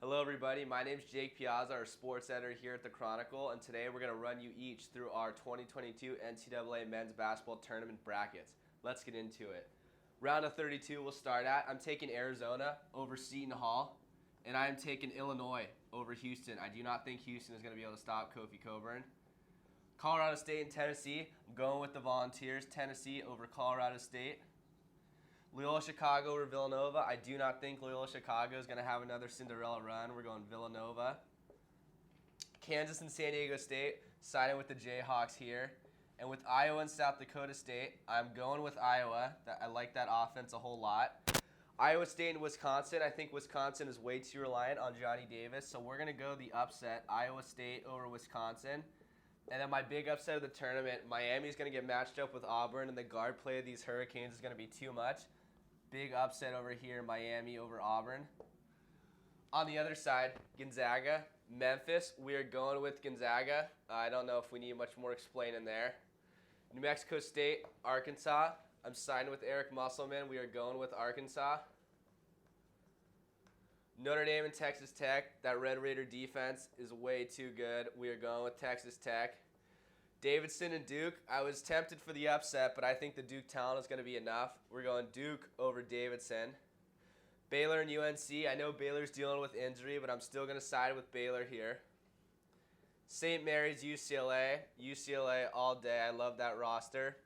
Hello everybody, my name is Jake Piazza, our sports editor here at the Chronicle, and today we're going to run you each through our 2022 NCAA men's basketball tournament brackets. Let's get into it. Round of 32 we'll start at. I'm taking Arizona over Seton Hall, and I am taking Illinois over Houston. I do not think Houston is going to be able to stop Kofi Cockburn. Colorado State and Tennessee, I'm going with the Volunteers. Tennessee over Colorado State. Loyola Chicago over Villanova. I do not think Loyola Chicago is going to have another Cinderella run. We're going Villanova. Kansas and San Diego State, siding with the Jayhawks here. And with Iowa and South Dakota State, I'm going with Iowa. I like that offense a whole lot. Iowa State and Wisconsin, I think Wisconsin is way too reliant on Johnny Davis, so we're going to go the upset, Iowa State over Wisconsin. And then my big upset of the tournament, Miami's going to get matched up with Auburn, and the guard play of these Hurricanes is going to be too much. Big upset over here, Miami over Auburn. On the other side, Gonzaga, Memphis. We are going with Gonzaga. I don't know if we need much more explaining there. New Mexico State, Arkansas. I'm siding with Eric Musselman. We are going with Arkansas. Notre Dame and Texas Tech. That Red Raider defense is way too good. We are going with Texas Tech. Davidson and Duke. I was tempted for the upset, but I think the Duke talent is going to be enough. We're going Duke over Davidson. Baylor and UNC. I know Baylor's dealing with injury, but I'm still going to side with Baylor here. St. Mary's, UCLA. UCLA all day. I love that roster.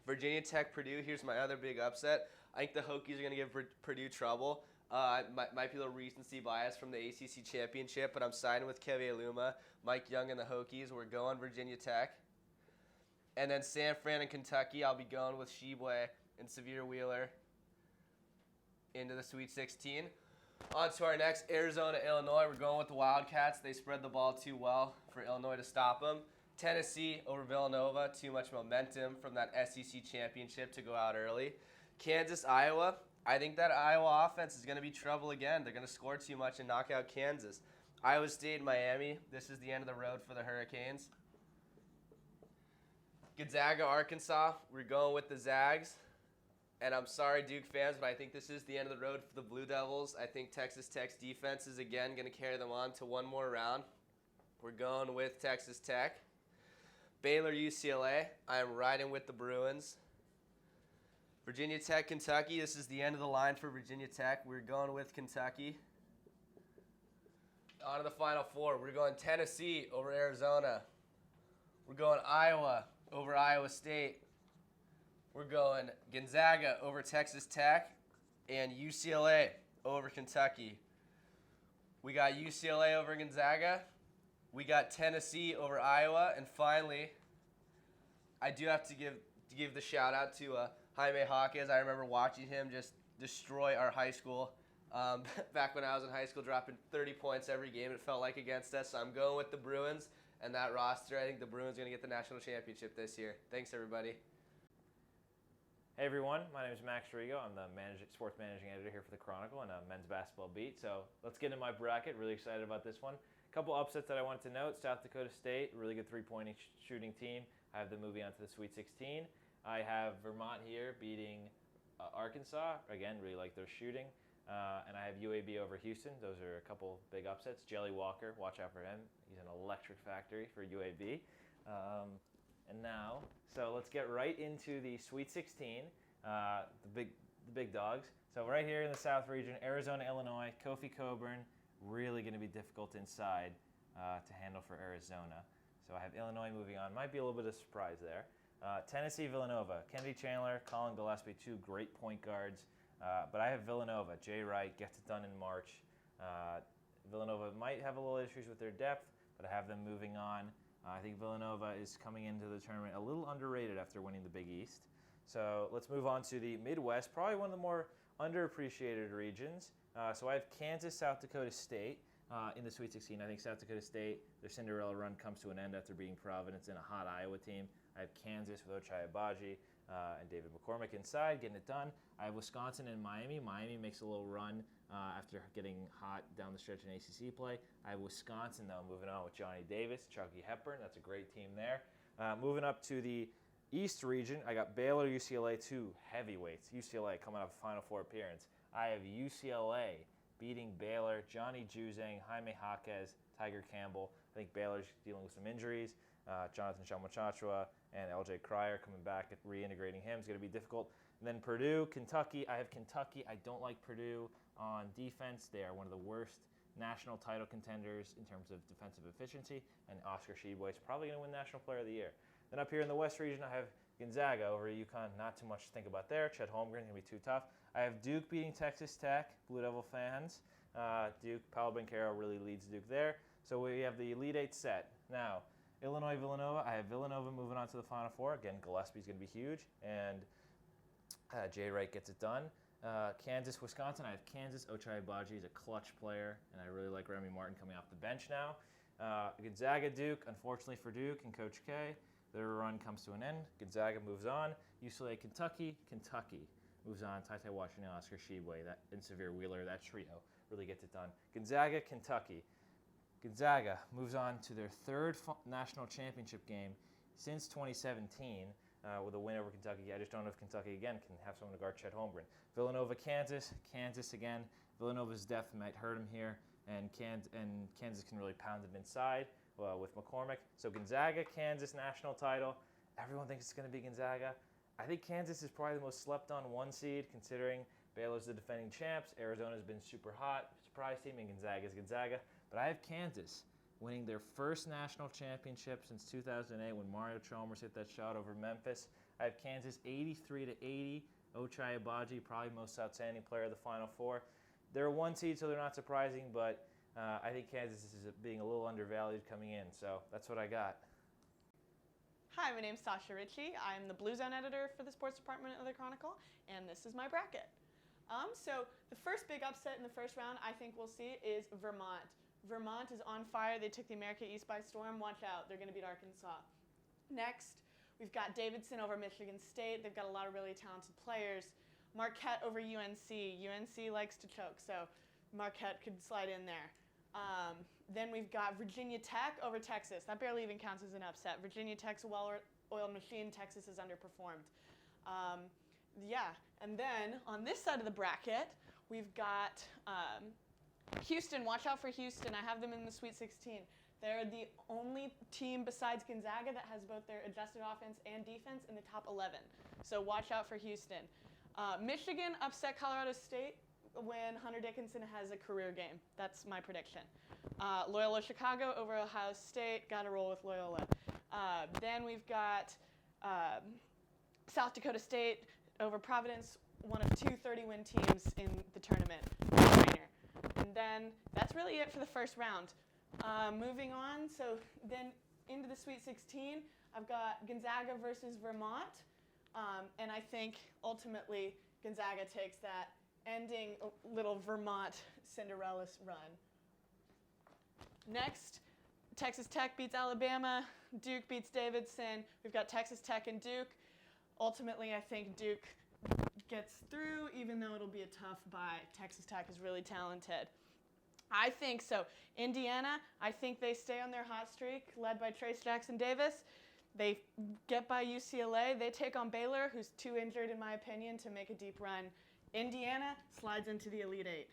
Virginia Tech, Purdue. Here's my other big upset. I think the Hokies are going to give Purdue trouble. Might be a little recency bias from the ACC Championship, but I'm siding with Keve Aluma, Mike Young, and the Hokies. We're going Virginia Tech. And then San Fran and Kentucky, I'll be going with Sheboygan and Severe Wheeler into the Sweet 16. On to our next, Arizona, Illinois. We're going with the Wildcats. They spread the ball too well for Illinois to stop them. Tennessee over Villanova. Too much momentum from that SEC Championship to go out early. Kansas, Iowa. I think that Iowa offense is going to be trouble again. They're going to score too much and knock out Kansas. Iowa State, Miami. This is the end of the road for the Hurricanes. Gonzaga, Arkansas. We're going with the Zags. And I'm sorry, Duke fans, but I think this is the end of the road for the Blue Devils. I think Texas Tech's defense is, again, going to carry them on to one more round. We're going with Texas Tech. Baylor, UCLA. I am riding with the Bruins. Virginia Tech, Kentucky. This is the end of the line for Virginia Tech. We're going with Kentucky. On to the Final Four. We're going Tennessee over Arizona. We're going Iowa over Iowa State. We're going Gonzaga over Texas Tech and UCLA over Kentucky. We got UCLA over Gonzaga. We got Tennessee over Iowa. And finally, I do have to give the shout out to Jaime Hawkins. I remember watching him just destroy our high school back when I was in high school, dropping 30 points every game, it felt like, against us. So I'm going with the Bruins and that roster. I think the Bruins are going to get the national championship this year. Thanks, everybody. Hey everyone, my name is Max Rigo. I'm the sports managing editor here for the Chronicle and a men's basketball beat. So let's get into my bracket. Really excited about this one. A couple upsets that I wanted to note. South Dakota State, really good three-point shooting team. I have them moving on to the Sweet 16. I have Vermont here beating Arkansas. Again, really like their shooting. And I have UAB over Houston. Those are a couple big upsets. Jelly Walker, watch out for him. He's an electric factory for UAB. And now, so let's get right into the Sweet 16, the big dogs. So right here in the South region, Arizona, Illinois, Kofi Cockburn, really going to be difficult inside to handle for Arizona. So I have Illinois moving on. Might be a little bit of a surprise there. Tennessee, Villanova, Kennedy Chandler, Colin Gillespie, two great point guards. But I have Villanova. Jay Wright gets it done in March. Villanova might have a little issues with their depth, but I have them moving on. I think Villanova is coming into the tournament a little underrated after winning the Big East. So let's move on to the Midwest, probably one of the more underappreciated regions. So I have Kansas, South Dakota State in the Sweet 16. I think South Dakota State, their Cinderella run comes to an end after beating Providence and a hot Iowa team. I have Kansas with Ochai Agbaji and David McCormick inside, getting it done. I have Wisconsin and Miami. Miami makes a little run after getting hot down the stretch in ACC play. I have Wisconsin, though, moving on with Johnny Davis, Chucky Hepburn. That's a great team there. Moving up to the East region, I got Baylor, UCLA, two heavyweights. UCLA coming off a Final Four appearance. I have UCLA beating Baylor. Johnny Juzang, Jaime Jaquez, Tiger Campbell. I think Baylor's dealing with some injuries. Jonathan Shamachachua and LJ Cryer coming back and reintegrating him is going to be difficult. And then Purdue, Kentucky. I have Kentucky. I don't like Purdue on defense. They are one of the worst national title contenders in terms of defensive efficiency, and Oscar Tshiebwe is probably going to win National Player of the Year. Then up here in the West region, I have Gonzaga over UConn. Not too much to think about there. Chet Holmgren going to be too tough. I have Duke beating Texas Tech. Blue Devil fans. Duke, Paolo Banchero really leads Duke there. So we have the Elite Eight set. Now, Illinois, Villanova. I have Villanova moving on to the Final Four. Again, Gillespie's going to be huge, and Jay Wright gets it done. Kansas, Wisconsin. I have Kansas. Ochai Agbaji is a clutch player, and I really like Remy Martin coming off the bench now. Gonzaga, Duke. Unfortunately for Duke and Coach K, their run comes to an end. Gonzaga moves on. UCLA, Kentucky. Kentucky moves on. Ty Washington, Oscar Tshiebwe, and Severe Wheeler. That trio really gets it done. Gonzaga, Kentucky. Gonzaga moves on to their third national championship game since 2017 with a win over Kentucky. I just don't know if Kentucky, again, can have someone to guard Chet Holmgren. Villanova, Kansas. Kansas again. Villanova's depth might hurt him here, and Kansas can really pound him inside with McCormick. So Gonzaga, Kansas national title. Everyone thinks it's going to be Gonzaga. I think Kansas is probably the most slept-on one seed, considering Baylor's the defending champs. Arizona's been super hot, surprise team, and Gonzaga's Gonzaga. But I have Kansas winning their first national championship since 2008 when Mario Chalmers hit that shot over Memphis. I have Kansas 83-80. Ochai Agbaji, probably most outstanding player of the Final Four. They're a one seed, so they're not surprising, but I think Kansas is being a little undervalued coming in. So that's what I got. Hi, my name's Sasha Ritchie. I'm the Blue Zone editor for the sports department of the Chronicle, and this is my bracket. So the first big upset in the first round I think we'll see is Vermont. Vermont is on fire. They took the America East by storm. Watch out. They're going to beat Arkansas. Next, we've got Davidson over Michigan State. They've got a lot of really talented players. Marquette over UNC. UNC likes to choke, so Marquette could slide in there. Then we've got Virginia Tech over Texas. That barely even counts as an upset. Virginia Tech's a well-oiled machine. Texas has underperformed. And then on this side of the bracket, we've got Houston. Watch out for Houston. I have them in the Sweet 16. They're the only team besides Gonzaga that has both their adjusted offense and defense in the top 11. So watch out for Houston. Michigan upset Colorado State when Hunter Dickinson has a career game. That's my prediction. Loyola Chicago over Ohio State. Got to roll with Loyola. Then we've got South Dakota State over Providence, one of two 30-win teams in the tournament. And then that's really it for the first round. Moving on, so then into the Sweet 16, I've got Gonzaga versus Vermont. And I think ultimately Gonzaga takes that, ending a little Vermont Cinderella run. Next, Texas Tech beats Alabama. Duke beats Davidson. We've got Texas Tech and Duke. Ultimately, I think Duke gets through, even though it'll be a tough bye. Texas Tech is really talented. I think so. Indiana, I think they stay on their hot streak, led by Trace Jackson Davis. They get by UCLA. They take on Baylor, who's too injured, in my opinion, to make a deep run. Indiana slides into the Elite Eight.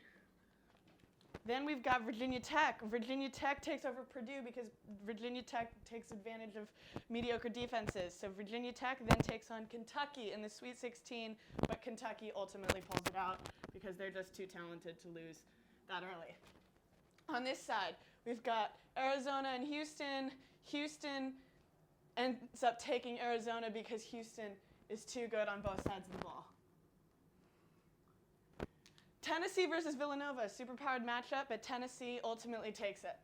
Then we've got Virginia Tech. Virginia Tech takes over Purdue because Virginia Tech takes advantage of mediocre defenses. So Virginia Tech then takes on Kentucky in the Sweet 16, but Kentucky ultimately pulls it out because they're just too talented to lose that early. On this side, we've got Arizona and Houston. Houston ends up taking Arizona because Houston is too good on both sides of the ball. Tennessee versus Villanova, superpowered matchup, but Tennessee ultimately takes it.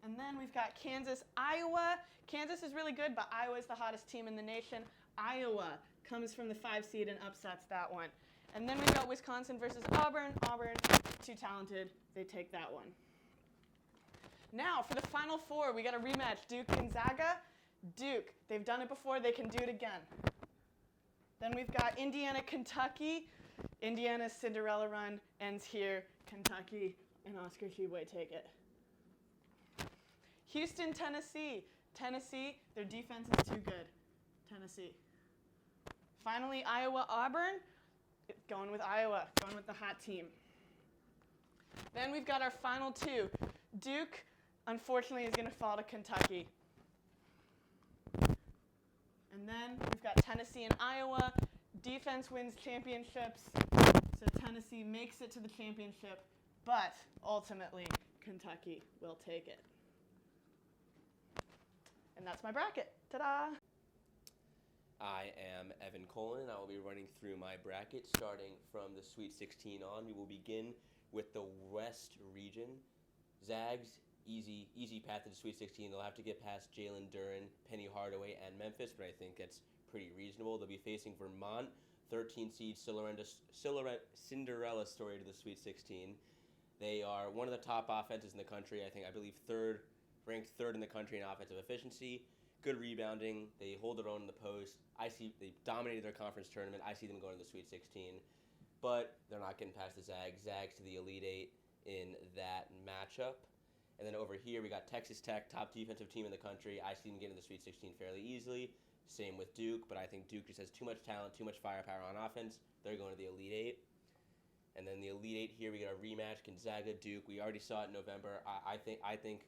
And then we've got Kansas, Iowa. Kansas is really good, but Iowa is the hottest team in the nation. Iowa comes from the 5 seed and upsets that one. And then we've got Wisconsin versus Auburn. Auburn, too talented. They take that one. Now, for the Final Four, we got a rematch. Duke-Gonzaga. Duke, they've done it before. They can do it again. Then we've got Indiana-Kentucky. Indiana's Cinderella run ends here. Kentucky and Oscar Tshiebwe take it. Houston-Tennessee. Tennessee, their defense is too good. Tennessee. Finally, Iowa-Auburn. Going with Iowa, going with the hot team. Then we've got our final two. Duke, unfortunately, is going to fall to Kentucky. And then we've got Tennessee and Iowa. Defense wins championships, so Tennessee makes it to the championship, but ultimately Kentucky will take it. And that's my bracket. Ta-da! I am Evan Cohen. I will be running through my bracket starting from the Sweet 16 on. We will begin with the West region. Zags, easy path to the Sweet 16. They'll have to get past Jalen Duren, Penny Hardaway, and Memphis, but I think that's pretty reasonable. They'll be facing Vermont, 13 seed Cinderella story to the Sweet 16. They are one of the top offenses in the country. I believe ranked third in the country in offensive efficiency. Good rebounding. They hold their own in the post. They dominated their conference tournament. I see them going to the Sweet 16, but they're not getting past the Zags. Zags to the Elite Eight in that matchup. And then over here, we got Texas Tech, top defensive team in the country. I see them getting to the Sweet 16 fairly easily. Same with Duke, but I think Duke just has too much talent, too much firepower on offense. They're going to the Elite Eight. And then the Elite Eight here, we got a rematch, Gonzaga, Duke. We already saw it in November. I think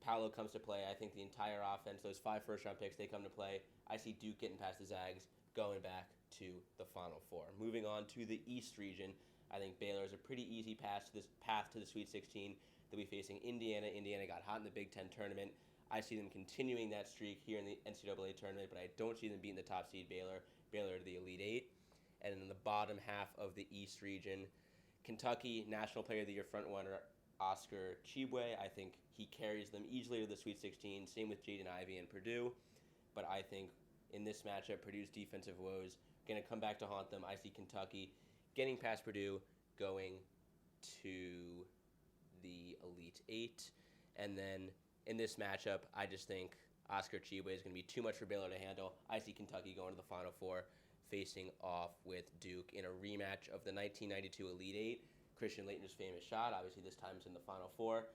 Paolo comes to play. I think the entire offense, those 5 first-round picks, they come to play. I see Duke getting past the Zags, going back to the Final Four. Moving on to the East region, I think Baylor is a pretty easy path to the Sweet 16. They'll be facing Indiana. Indiana got hot in the Big Ten tournament. I see them continuing that streak here in the NCAA tournament, but I don't see them beating the top seed Baylor to the Elite Eight. And in the bottom half of the East region, Kentucky, National Player of the Year frontrunner Oscar Tshiebwe. I think he carries them easily to the Sweet 16. Same with Jaden Ivey and Purdue. But I think in this matchup, Purdue's defensive woes going to come back to haunt them. I see Kentucky getting past Purdue, going to the Elite Eight. And then in this matchup, I just think Oscar Tshiebwe is going to be too much for Baylor to handle. I see Kentucky going to the Final Four, facing off with Duke in a rematch of the 1992 Elite Eight. Christian Laettner's famous shot. Obviously, this time it's in the Final Four.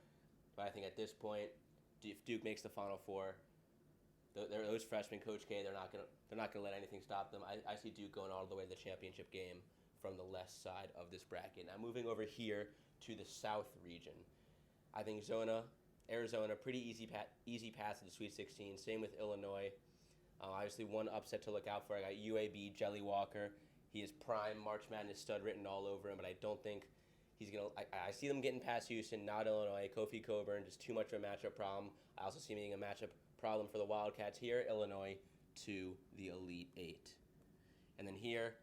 But I think at this point, if Duke makes the Final Four, those freshmen, Coach K, they're not gonna let anything stop them. I see Duke going all the way to the championship game from the left side of this bracket. Now moving over here to the South region, I think Arizona, pretty easy path to the Sweet 16. Same with Illinois. Obviously, one upset to look out for. I got UAB, Jelly Walker. He is prime March Madness stud written all over him, but I don't think he's going to... I see them getting past Houston, not Illinois. Kofi Cockburn, just too much of a matchup problem. I also see him being a matchup problem for the Wildcats here. Illinois to the Elite Eight. And then here,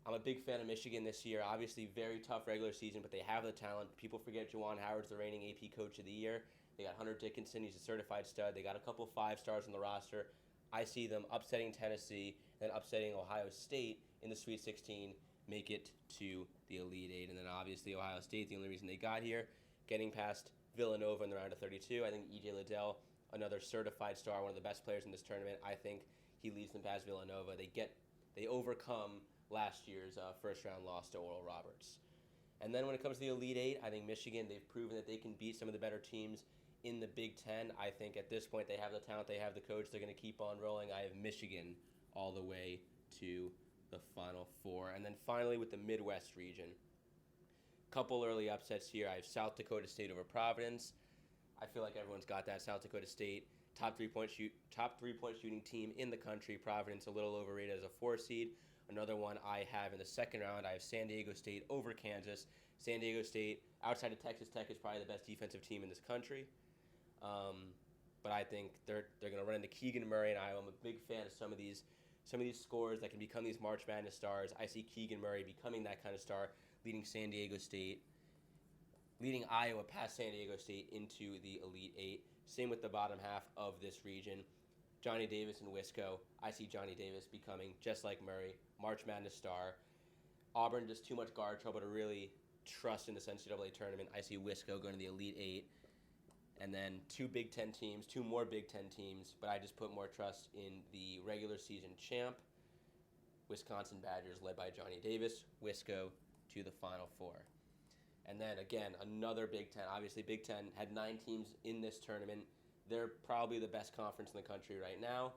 I'm a big fan of Michigan this year. Obviously, very tough regular season, but they have the talent. People forget Juwan Howard's the reigning AP Coach of the Year. They got Hunter Dickinson. He's a certified stud. They got a couple 5-stars on the roster. I see them upsetting Tennessee, then upsetting Ohio State in the Sweet 16, make it to the Elite Eight. And then obviously Ohio State, the only reason they got here, getting past Villanova in the round of 32. I think E.J. Liddell, another certified star, one of the best players in this tournament. I think he leads them past Villanova. They overcome last year's first-round loss to Oral Roberts. And then when it comes to the Elite Eight, I think Michigan, they've proven that they can beat some of the better teams in the Big Ten. I think at this point they have the talent, they have the coach, they're going to keep on rolling. I have Michigan all the way to the Final Four. And then finally with the Midwest region, couple early upsets here. I have South Dakota State over Providence. I feel like everyone's got that. South Dakota State, top three-point shooting team in the country. Providence a little overrated as a 4 seed. Another one I have in the second round, I have San Diego State over Kansas. San Diego State, outside of Texas Tech, is probably the best defensive team in this country. But I think they're going to run into Keegan Murray and Iowa. I'm a big fan of some of these scorers that can become these March Madness stars. I see Keegan Murray becoming that kind of star, leading Iowa past San Diego State into the Elite Eight. Same with the bottom half of this region. Johnny Davis and Wisco. I see Johnny Davis becoming, just like Murray, March Madness star. Auburn, just too much guard trouble to really trust in this NCAA tournament. I see Wisco going to the Elite Eight. And then two more Big Ten teams, but I just put more trust in the regular season champ, Wisconsin Badgers, led by Johnny Davis. Wisco to the Final Four. And then, again, another Big Ten. Obviously, Big Ten had 9 teams in this tournament. They're probably the best conference in the country right now.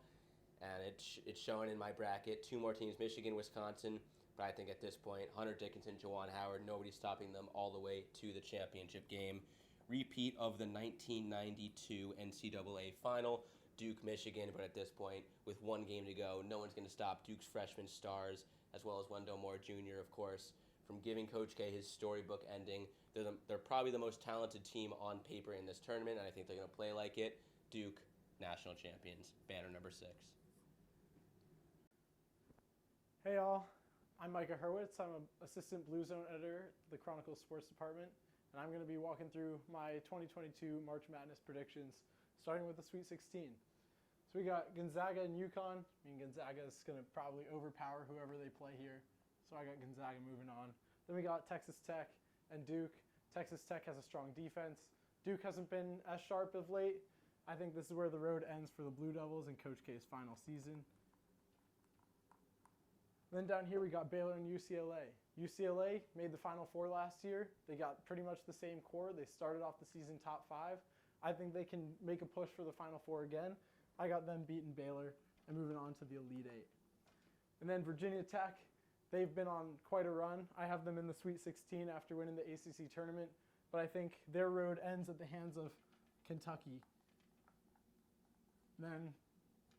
and it's showing in my bracket. 2 more teams, Michigan, Wisconsin, but I think at this point, Hunter Dickinson, Juwan Howard, nobody's stopping them all the way to the championship game. Repeat of the 1992 NCAA final, Duke, Michigan, but at this point, with 1 game to go, no one's going to stop Duke's freshman stars, as well as Wendell Moore Jr., of course, from giving Coach K his storybook ending. They're probably the most talented team on paper in this tournament, and I think they're going to play like it. Duke, national champions, banner number 6. Hey all, I'm Micah Hurwitz. I'm an assistant Blue Zone editor at the Chronicle Sports Department, and I'm going to be walking through my 2022 March Madness predictions, starting with the Sweet 16. So we got Gonzaga and UConn. Gonzaga is going to probably overpower whoever they play here, so I got Gonzaga moving on. Then we got Texas Tech and Duke. Texas Tech has a strong defense. Duke hasn't been as sharp of late. I think this is where the road ends for the Blue Devils in Coach K's final season. Then down here we got Baylor and UCLA. UCLA made the Final Four last year. They got pretty much the same core. They started off the season top 5. I think they can make a push for the Final Four again. I got them beating Baylor and moving on to the Elite 8. And then Virginia Tech, they've been on quite a run. I have them in the Sweet 16 after winning the ACC tournament, but I think their road ends at the hands of Kentucky. Then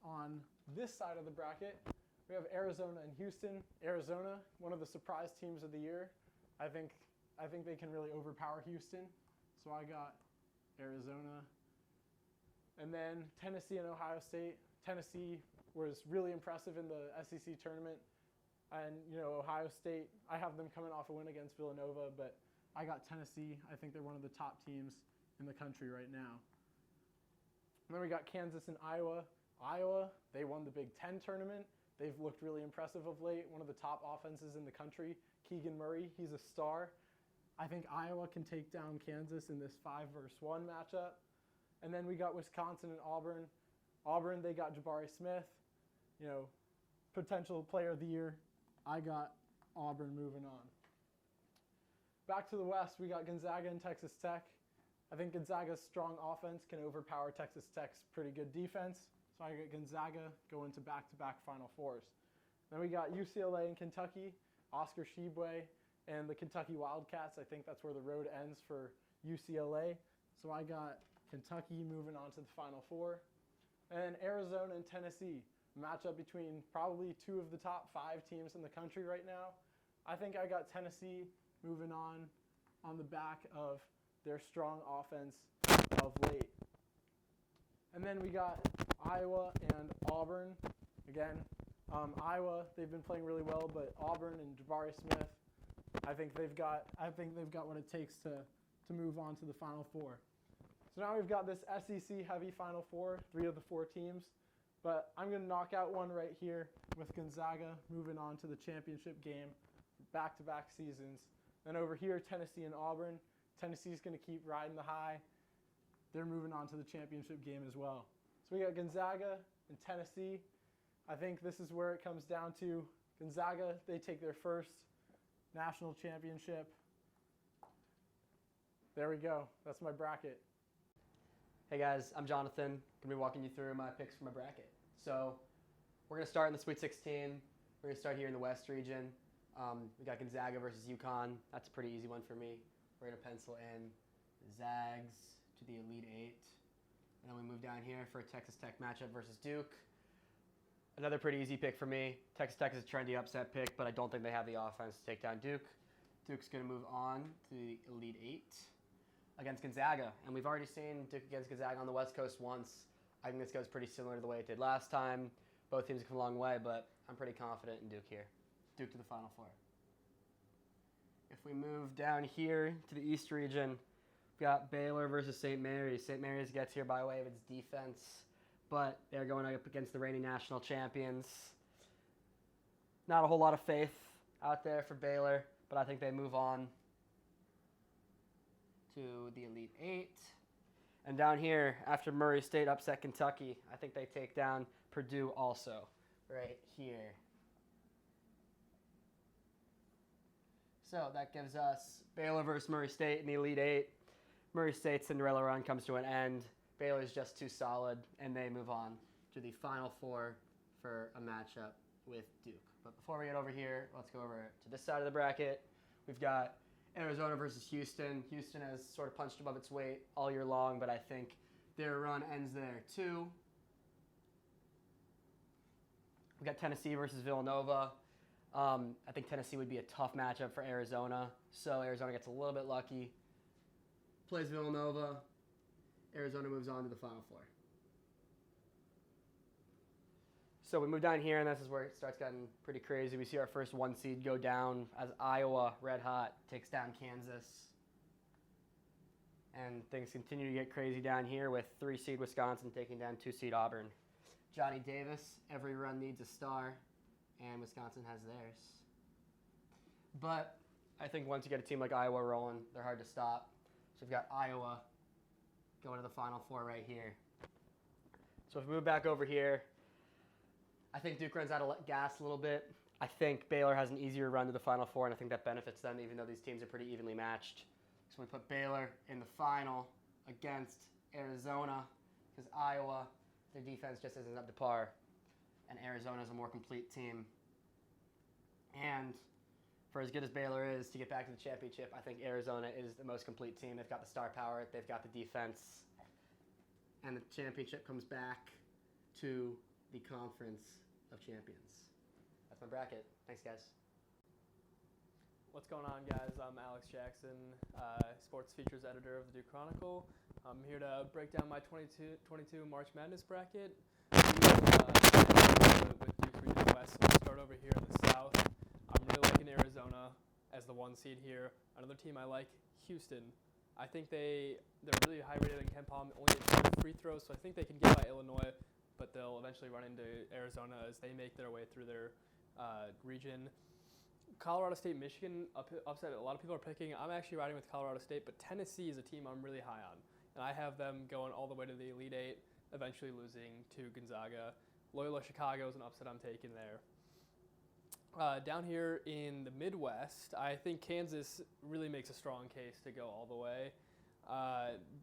on this side of the bracket, we have Arizona and Houston. Arizona, one of the surprise teams of the year. I think they can really overpower Houston, so I got Arizona. And then Tennessee and Ohio State. Tennessee was really impressive in the SEC tournament. And, Ohio State, I have them coming off a win against Villanova, but I got Tennessee. I think they're one of the top teams in the country right now. And then we got Kansas and Iowa. Iowa, they won the Big Ten tournament. They've looked really impressive of late, one of the top offenses in the country. Keegan Murray, he's a star. I think Iowa can take down Kansas in this 5-versus-1 matchup. And then we got Wisconsin and Auburn. Auburn, they got Jabari Smith, potential player of the year. I got Auburn moving on. Back to the West, we got Gonzaga and Texas Tech. I think Gonzaga's strong offense can overpower Texas Tech's pretty good defense. So I got Gonzaga going to back-to-back Final Fours. Then we got UCLA and Kentucky, Oscar Tshiebwe and the Kentucky Wildcats. I think that's where the road ends for UCLA. So I got Kentucky moving on to the Final Four. And Arizona and Tennessee, matchup between probably 2 of the top 5 teams in the country right now. I think I got Tennessee moving on the back of their strong offense of late. And then we got Iowa and Auburn. Again, Iowa, they've been playing really well, but Auburn and Jabari Smith, I think they've got what it takes to move on to the Final Four. So now we've got this SEC heavy Final Four, 3 of the 4 teams, but I'm going to knock out one right here with Gonzaga moving on to the championship game, back-to-back seasons. Then over here, Tennessee and Auburn. Tennessee's going to keep riding the high. They're moving on to the championship game as well. So we got Gonzaga and Tennessee. I think this is where it comes down to Gonzaga. They take their first national championship. There we go. That's my bracket. Hey guys, I'm Jonathan. Going to be walking you through my picks for my bracket. So we're going to start in the Sweet 16. We're going to start here in the West region. We got Gonzaga versus UConn. That's a pretty easy one for me. We're going to pencil in the Zags to the Elite 8. And then we move down here for a Texas Tech matchup versus Duke. Another pretty easy pick for me. Texas Tech is a trendy upset pick, but I don't think they have the offense to take down Duke. Duke's going to move on to the Elite 8 against Gonzaga. And we've already seen Duke against Gonzaga on the West Coast once. I think this goes pretty similar to the way it did last time. Both teams have come a long way, but I'm pretty confident in Duke here. Duke to the Final Four. If we move down here to the East region, we've got Baylor versus St. Mary's. St. Mary's gets here by way of its defense, but they're going up against the reigning national champions. Not a whole lot of faith out there for Baylor, but I think they move on to the Elite 8. And down here, after Murray State upset Kentucky, I think they take down Purdue also, right here. So that gives us Baylor versus Murray State in the Elite 8. Murray State's Cinderella run comes to an end. Baylor's just too solid, and they move on to the Final Four for a matchup with Duke. But before we get over here, let's go over to this side of the bracket. We've got Arizona versus Houston. Houston has sort of punched above its weight all year long, but I think their run ends there too. We've got Tennessee versus Villanova. I think Tennessee would be a tough matchup for Arizona, so Arizona gets a little bit lucky. Plays Villanova. Arizona moves on to the Final Four. So we move down here, and this is where it starts getting pretty crazy. We see our first 1 seed go down as Iowa, red hot, takes down Kansas. And things continue to get crazy down here with 3 seed Wisconsin taking down 2 seed Auburn. Johnny Davis, every run needs a star, and Wisconsin has theirs. But I think once you get a team like Iowa rolling, they're hard to stop. So we've got Iowa going to the Final Four right here. So if we move back over here, I think Duke runs out of gas a little bit. I think Baylor has an easier run to the Final Four, and I think that benefits them, even though these teams are pretty evenly matched. So we put Baylor in the final against Arizona, because Iowa, their defense just isn't up to par, and Arizona is a more complete team. And for as good as Baylor is to get back to the championship, I think Arizona is the most complete team. They've got the star power, they've got the defense, and the championship comes back to the Conference of Champions. That's my bracket. Thanks, guys. What's going on, guys? I'm Alex Jackson, sports features editor of the Duke Chronicle. I'm here to break down my 22 March Madness bracket. With Duke's region West, so we'll start over here in the South. I'm really liking Arizona as the 1 seed here. Another team I like, Houston. I think they're really high rated in Ken Palm, only at 2 free throws, so I think they can get by Illinois, but they'll eventually run into Arizona as they make their way through their region. Colorado State, Michigan, upset. A lot of people are picking. I'm actually riding with Colorado State, but Tennessee is a team I'm really high on, and I have them going all the way to the Elite Eight, eventually losing to Gonzaga. Loyola Chicago is an upset I'm taking there. Down here in the Midwest, I think Kansas really makes a strong case to go all the way.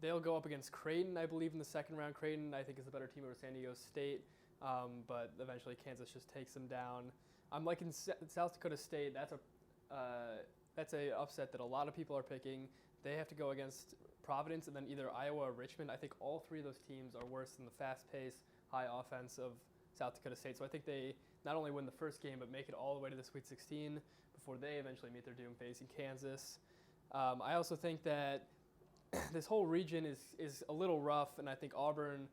They'll go up against Creighton, I believe, in the second round. Creighton, I think, is the better team over San Diego State, but eventually Kansas just takes them down. I'm liking South Dakota State. That's a upset that a lot of people are picking. They have to go against Providence and then either Iowa or Richmond. I think all 3 of those teams are worse than the fast-paced, high offense of South Dakota State. So I think they not only win the first game, but make it all the way to the Sweet 16 before they eventually meet their doom facing Kansas. I also think that this whole region is a little rough, and I think Auburn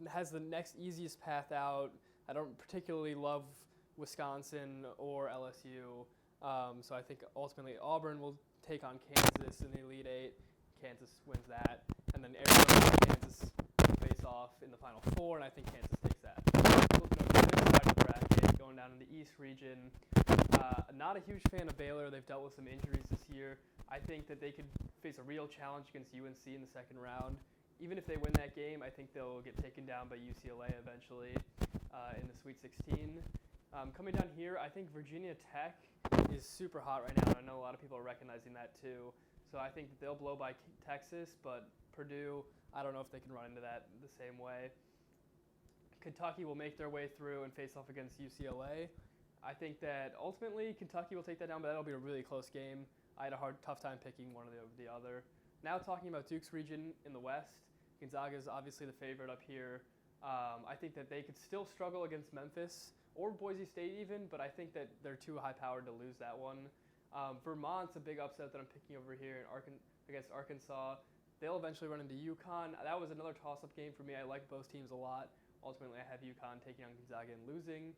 has the next easiest path out. I don't particularly love Wisconsin or LSU, so I think ultimately Auburn will take on Kansas in the Elite Eight. Kansas wins that, and then Arizona and Kansas face off in the Final Four, and I think Kansas takes that. Flipping over to the other side of the bracket, going down in the East region, not a huge fan of Baylor. They've dealt with some injuries this year. I think that they could face a real challenge against UNC in the second round. Even if they win that game, I think they'll get taken down by UCLA eventually in the Sweet 16. Coming down here, I think Virginia Tech is super hot right now, and I know a lot of people are recognizing that too. So I think that they'll blow by Texas, but Purdue, I don't know if they can run into that the same way. Kentucky will make their way through and face off against UCLA. I think that ultimately Kentucky will take that down, but that'll be a really close game. I had a tough time picking one over the other. Now talking about Duke's region in the West, Gonzaga is obviously the favorite up here. I think that they could still struggle against Memphis or Boise State even, but I think that they're too high-powered to lose that one. Vermont's a big upset that I'm picking over here against Arkansas. They'll eventually run into UConn. That was another toss-up game for me. I like both teams a lot. Ultimately, I have UConn taking on Gonzaga and losing.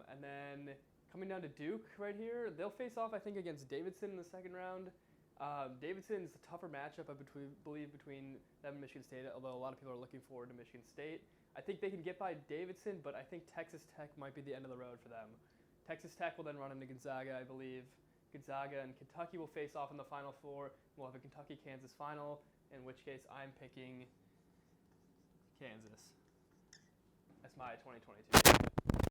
And then coming down to Duke right here, they'll face off, I think, against Davidson in the second round. Davidson is a tougher matchup, I believe, between them and Michigan State, although a lot of people are looking forward to Michigan State. I think they can get by Davidson, but I think Texas Tech might be the end of the road for them. Texas Tech will then run into Gonzaga, I believe. Gonzaga and Kentucky will face off in the Final Four. We'll have a Kentucky-Kansas final, in which case I'm picking Kansas. That's my 2022.